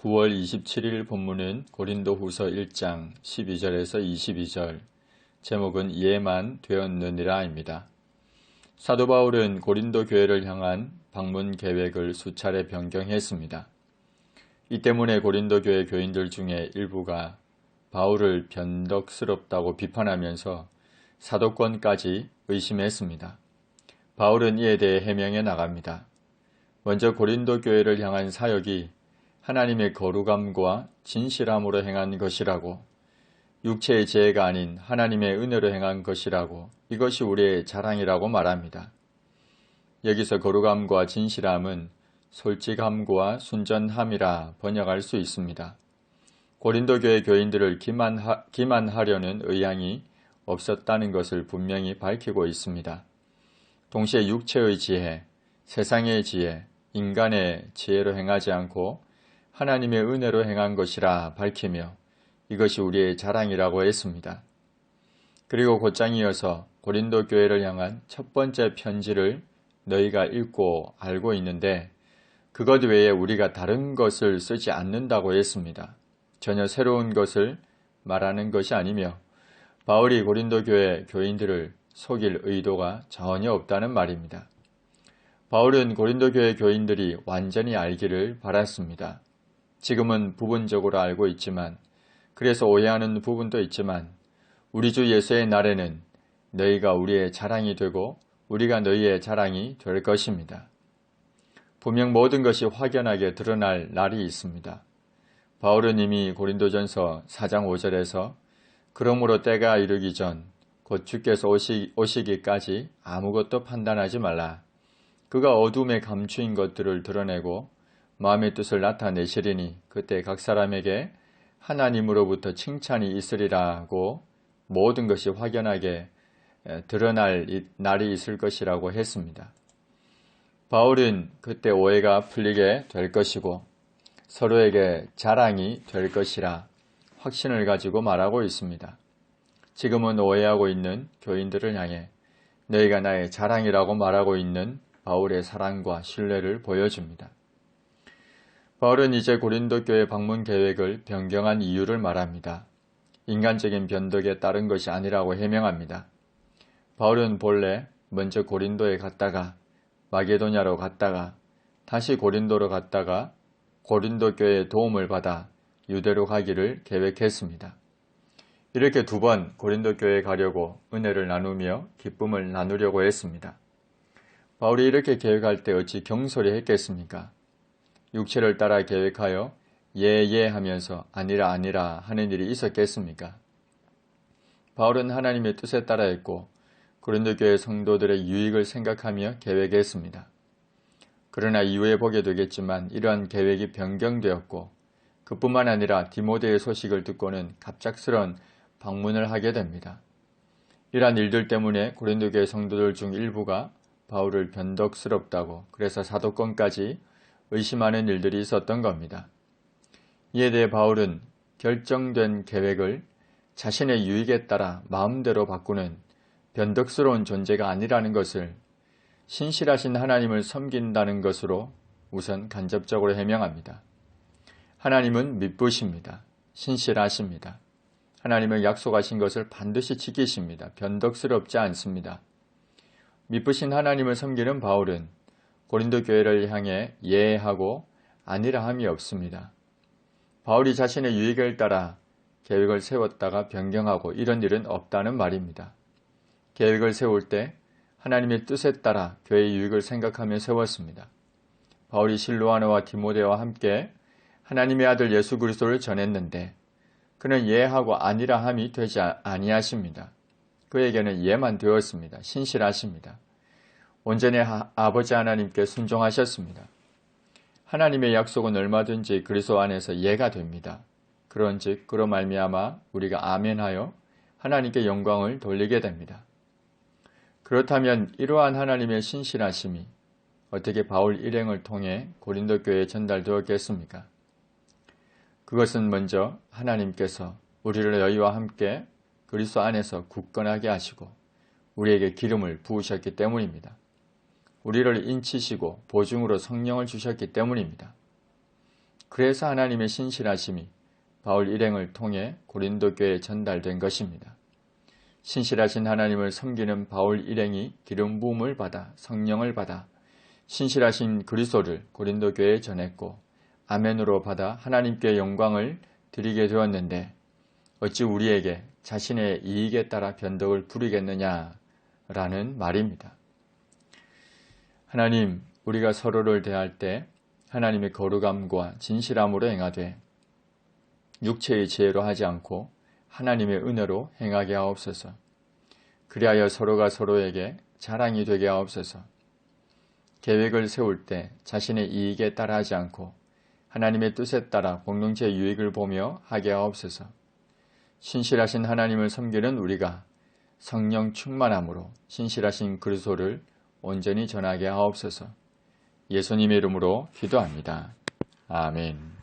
9월 27일 본문은 고린도후서 1장 12절에서 22절, 제목은 이해만 되었느니라입니다. 사도 바울은 고린도 교회를 향한 방문 계획을 수차례 변경했습니다. 이 때문에 고린도 교회 교인들 중에 일부가 바울을 변덕스럽다고 비판하면서 사도권까지 의심했습니다. 바울은 이에 대해 해명해 나갑니다. 먼저 고린도 교회를 향한 사역이 하나님의 거룩함과 진실함으로 행한 것이라고, 육체의 지혜가 아닌 하나님의 은혜로 행한 것이라고, 이것이 우리의 자랑이라고 말합니다. 여기서 거룩함과 진실함은 솔직함과 순전함이라 번역할 수 있습니다. 고린도 교회 교인들을 기만하려는 의향이 없었다는 것을 분명히 밝히고 있습니다. 동시에 육체의 지혜, 세상의 지혜, 인간의 지혜로 행하지 않고 하나님의 은혜로 행한 것이라 밝히며 이것이 우리의 자랑이라고 했습니다. 그리고 곧장 이어서 고린도 교회를 향한 첫 번째 편지를 너희가 읽고 알고 있는데 그것 외에 우리가 다른 것을 쓰지 않는다고 했습니다. 전혀 새로운 것을 말하는 것이 아니며 바울이 고린도 교회 교인들을 속일 의도가 전혀 없다는 말입니다. 바울은 고린도 교회 교인들이 완전히 알기를 바랐습니다. 지금은 부분적으로 알고 있지만, 그래서 오해하는 부분도 있지만 우리 주 예수의 날에는 너희가 우리의 자랑이 되고 우리가 너희의 자랑이 될 것입니다. 분명 모든 것이 확연하게 드러날 날이 있습니다. 바울은 이미 고린도전서 4장 5절에서 그러므로 때가 이르기 전 곧 주께서 오시기까지 아무것도 판단하지 말라. 그가 어둠에 감추인 것들을 드러내고 마음의 뜻을 나타내시리니 그때 각 사람에게 하나님으로부터 칭찬이 있으리라고, 모든 것이 확연하게 드러날 날이 있을 것이라고 했습니다. 바울은 그때 오해가 풀리게 될 것이고 서로에게 자랑이 될 것이라 확신을 가지고 말하고 있습니다. 지금은 오해하고 있는 교인들을 향해 너희가 나의 자랑이라고 말하고 있는 바울의 사랑과 신뢰를 보여줍니다. 바울은 이제 고린도 교회 방문 계획을 변경한 이유를 말합니다. 인간적인 변덕에 따른 것이 아니라고 해명합니다. 바울은 본래 먼저 고린도에 갔다가 마게도냐로 갔다가 다시 고린도로 갔다가 고린도 교회의 도움을 받아 유대로 가기를 계획했습니다. 이렇게 두 번 고린도 교회에 가려고 은혜를 나누며 기쁨을 나누려고 했습니다. 바울이 이렇게 계획할 때 어찌 경솔히 했겠습니까? 육체를 따라 계획하여 예 하면서 아니라 하는 일이 있었겠습니까? 바울은 하나님의 뜻에 따라 했고 고린도 교회 성도들의 유익을 생각하며 계획했습니다. 그러나 이후에 보게 되겠지만 이러한 계획이 변경되었고 그뿐만 아니라 디모데의 소식을 듣고는 갑작스런 방문을 하게 됩니다. 이러한 일들 때문에 고린도 교회 성도들 중 일부가 바울을 변덕스럽다고, 그래서 사도권까지 의심하는 일들이 있었던 겁니다. 이에 대해 바울은 결정된 계획을 자신의 유익에 따라 마음대로 바꾸는 변덕스러운 존재가 아니라는 것을, 신실하신 하나님을 섬긴다는 것으로 우선 간접적으로 해명합니다. 하나님은 미쁘십니다. 신실하십니다. 하나님은 약속하신 것을 반드시 지키십니다. 변덕스럽지 않습니다. 미쁘신 하나님을 섬기는 바울은 고린도 교회를 향해 예하고 아니라 함이 없습니다. 바울이 자신의 유익을 따라 계획을 세웠다가 변경하고 이런 일은 없다는 말입니다. 계획을 세울 때 하나님의 뜻에 따라 교회의 유익을 생각하며 세웠습니다. 바울이 실로아나와 디모데와 함께 하나님의 아들 예수 그리스도를 전했는데 그는 예하고 아니라 함이 되지 아니하십니다. 그에게는 예만 되었습니다. 신실하십니다. 온전히 아버지 하나님께 순종하셨습니다. 하나님의 약속은 얼마든지 그리스도 안에서 예가 됩니다. 그런즉 그로 말미암아 우리가 아멘하여 하나님께 영광을 돌리게 됩니다. 그렇다면 이러한 하나님의 신실하심이 어떻게 바울 일행을 통해 고린도 교회에 전달되었겠습니까? 그것은 먼저 하나님께서 우리를 너희와 함께 그리스도 안에서 굳건하게 하시고 우리에게 기름을 부으셨기 때문입니다. 우리를 인치시고 보증으로 성령을 주셨기 때문입니다. 그래서 하나님의 신실하심이 바울 일행을 통해 고린도 교회에 전달된 것입니다. 신실하신 하나님을 섬기는 바울 일행이 기름 부음을 받아 성령을 받아 신실하신 그리스도를 고린도 교회에 전했고 아멘으로 받아 하나님께 영광을 드리게 되었는데 어찌 우리에게 자신의 이익에 따라 변덕을 부리겠느냐라는 말입니다. 하나님, 우리가 서로를 대할 때 하나님의 거룩함과 진실함으로 행하되 육체의 지혜로 하지 않고 하나님의 은혜로 행하게 하옵소서. 그리하여 서로가 서로에게 자랑이 되게 하옵소서. 계획을 세울 때 자신의 이익에 따라 하지 않고 하나님의 뜻에 따라 공동체 유익을 보며 하게 하옵소서. 신실하신 하나님을 섬기는 우리가 성령 충만함으로 신실하신 그리스도를 온전히 전하게 하옵소서. 예수님의 이름으로 기도합니다. 아멘.